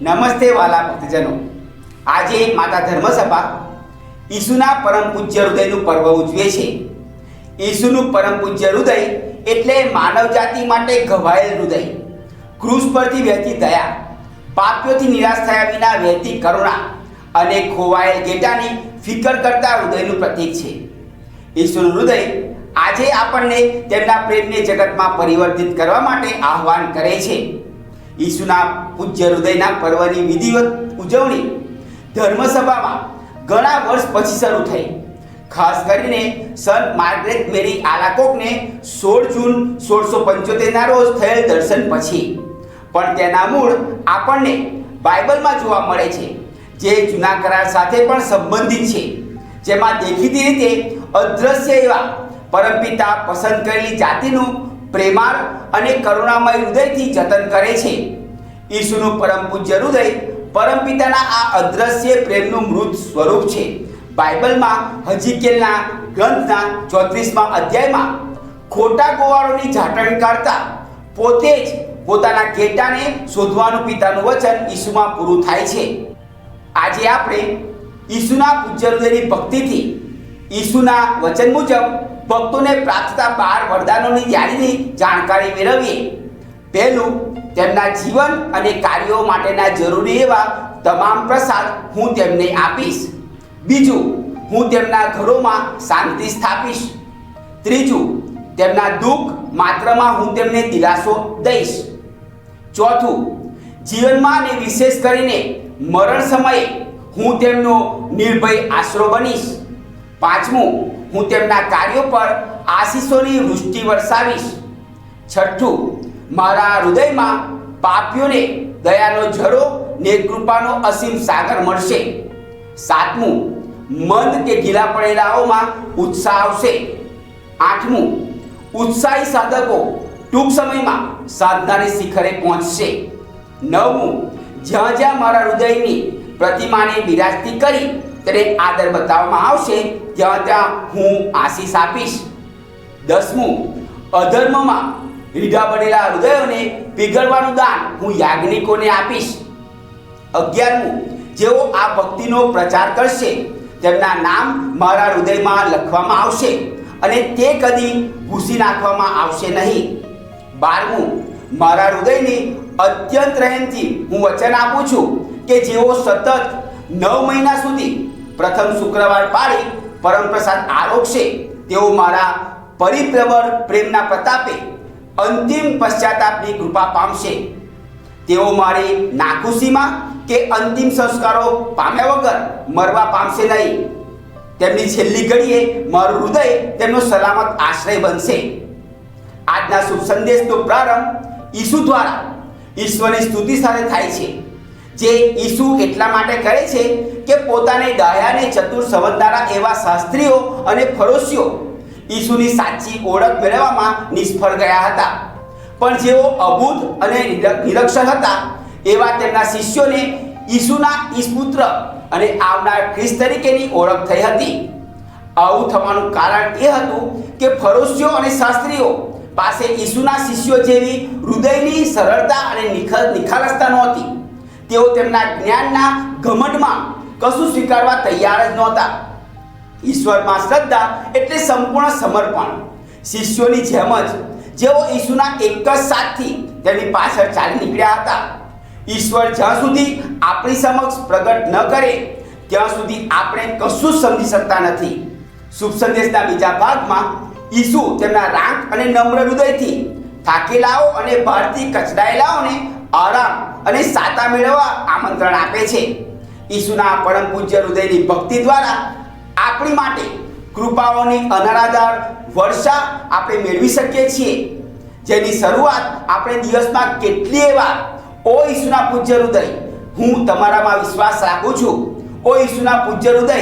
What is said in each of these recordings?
નમસ્તે વાલા ભક્તજનો, આજે માતા ધર્મસભા ઈસુના પરમ પૂજ્ય હૃદયનું પર્વ ઉજવે છે. ઈસુનું પરમ પૂજ્ય હૃદય એટલે માનવ જાતિ માટે ઘવાયેલ હૃદય, ક્રૂસ પરથી વહેતી દયા, પાપીઓથી નિરાશ થયા વિના વહેતી કરુણા અને ખોવાયેલ ઘેટાની ફિકર કરતા હૃદયનું પ્રતીક છે. ઈસુનું હૃદય આજે આપણને તેમના પ્રેમને જગતમાં પરિવર્તિત કરવા માટે આહ્વાન કરે છે. ઈસુના પૂજ્ય હૃદયના પર્વની વિધિવત ઉજવણી ધર્મસભામાં ઘણા વર્ષ પછી શરૂ થઈ. ખાસ કરીને સંત માર્ગરેટ મેરી આલાકોકને 16 જૂન 1675ના રોજ થયેલ દર્શન પછી. પણ તેના મૂળ આપણને બાઇબલમાં જોવા મળે છે, જે જૂના કરાર સાથે પણ સંબંધિત છે, જેમાં દેખીતી રીતે અદ્રશ્ય એવા પરમપિતા પસંદ કરેલી જાતિનું પ્રેમાળ અને કરુણામય હૃદયથી જતન કરે છે. ઈસુનું પરમ પૂજ્ય હૃદય પરમપિતાના આ અદ્રશ્ય પ્રેમનું મૃત સ્વરૂપ છે. બાઇબલમાં હજીકેલના ગ્રંથના 34મા અધ્યાયમાં ખોટા ગોવાળોની ઝાટણ કાઢતા પોતે જ પોતાના ઘેટાને શોધવાનું પિતાનું વચન ઈસુમાં પૂરું થાય છે. આજે આપણે ઈસુના પૂજ્ય હૃદયની ભક્તિથી ઈસુના વચન મુજબ ભક્તોને પ્રાપ્ત થતા 12 વરદાનોની યાદીની જાણકારી મેળવીએ. પહેલું, તેમના જીવન અને કાર્યો માટેના જરૂરી એવા તમામ પ્રસાદ હું તેમને આપીશ. બીજું, હું તેમના ઘરોમાં શાંતિ સ્થાપીશ. ત્રીજું, તેમના દુઃખ માત્રમાં હું તેમને દિલાસો દઈશ. ચોથું, જીવનમાં અને વિશેષ કરીને મરણ સમયે હું તેમનો નિર્ભય આશરો બનીશ. પાંચમું, હું તેમના કાર્યો પર આશીષોની વૃષ્ટિ વરસાવીશ. છઠ્ઠું, મારા હૃદયમાં પાપીઓને દયાનો ઝરો ને કૃપાનો અસીમ સાગર મળશે. સાતમું, મંદ કે ઢીલા પડેલાઓમાં ઉત્સાહ આવશે. આઠમું, ઉત્સાહી સાધકો ટૂંક સમયમાં સાધનાની શિખરે પહોંચશે. નવમું, જ્યાં જ્યાં મારા હૃદયની પ્રતિમાને બિરાજતી કરી તેને આદર બતાવવામાં આવશે, ત્યાં ત્યાં હું આશીષ આપીશ. દસમું, અધર્મમાં રીઢા બનેલા હૃદયોને પીગળવાનું દાન હું યાજ્ઞિકોને આપીશ. 11મું, જેઓ આ ભક્તિનો પ્રચાર કરશે તેમના નામ મારા હૃદયમાં લખવામાં આવશે અને તે કદી ભૂંસી નાખવામાં આવશે નહીં. 12મું, મારા હૃદયની અત્યંત રહેમથી હું વચન આપું છું કે જેઓ સતત 9 મહિના સુધી પ્રથમ શુક્રવાર પાળી પરમપ્રસાદ આરોગશે તેઓ મારા પરિપ્રબળ પ્રેમના પ્રતાપે અંતિમ પશ્ચાતાપની કૃપા પામશે. તેઓ મારી નાખુશીમાં કે અંતિમ સંસ્કારો પામ્યા વગર મરવા પામશે નહીં. તેમની છેલ્લી ઘડીએ મારું હૃદય તેમનો સલામત આશ્રય બનશે. આજના શુભ સંદેશનો પ્રારંભ ઈસુ દ્વારા ઈશ્વરની સ્તુતિ સાથે થાય છે, જે ઈસુ એટલા માટે કરે છે કે પોતાને ડાહ્યાને ચતુર સમજનારા એવા શાસ્ત્રીઓ અને ફરોશીઓ ઈસુની સાચી ઓળખ મેળવવામાં નિષ્ફળ ગયા હતા. પણ જેઓ અબૂધ અને નિરક્ષર હતા એવા તેમના શિષ્યોને ઈસુના ઈસપુત્ર અને આવનાર ખ્રિસ્ત તરીકેની ઓળખ થઈ હતી. આવું થવાનું કારણ એ હતું કે ફરોશીઓ અને શાસ્ત્રીઓ પાસે ઈસુના શિષ્યો જેવી હૃદયની સરળતા અને નિખાલસતા નહોતી. તેઓ તેમના જ્ઞાનના ઘમંડમાં કશું સ્વીકારવા તૈયાર જ નહોતા. ઈશ્વરમાં શ્રદ્ધા એટલે સંપૂર્ણ સમર્પણ. શિષ્યોની જેમ જ જેઓ ઈસુના એક જ સાથથી તેમની પાછળ ચાલી નીકળ્યા હતા. ઈશ્વર જ્યાં સુધી આપણી સમક્ષ પ્રગટ ન કરે ત્યાં સુધી આપણે કશું જ સમજી શકતા નથી. શુભ સંદેશના બીજા ભાગમાં ઈસુ તેમના રાંક અને નમ્ર હૃદયથી થાકેલાઓ અને ભારથી કચડાયેલાઓને આરામ અને સાતા મેળવવા આમંત્રણ આપે છે. ઈસુના પરમ પૂજ્ય હૃદયની ભક્તિ દ્વારા આપણી માટે કૃપાઓની અનરાધાર વર્ષા આપણે મેળવી શકીએ છીએ, જેની શરૂઆત આપણે દિવસમાં કેટલીય વાર ઓ ઈસુના પૂજ્ય હૃદય, હું તમારામાં વિશ્વાસ રાખું છું, ઓ ઈસુના પૂજ્ય હૃદય,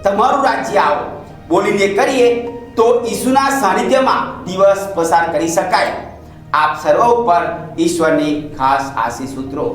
તમારું રાજ્ય આવો બોલીને કરીએ તો ઈસુના સાનિધ્યમાં દિવસ પસાર કરી શકાય. આપ સર્વ ઉપર ઈશ્વરની ખાસ આશીષ સૂત્રો.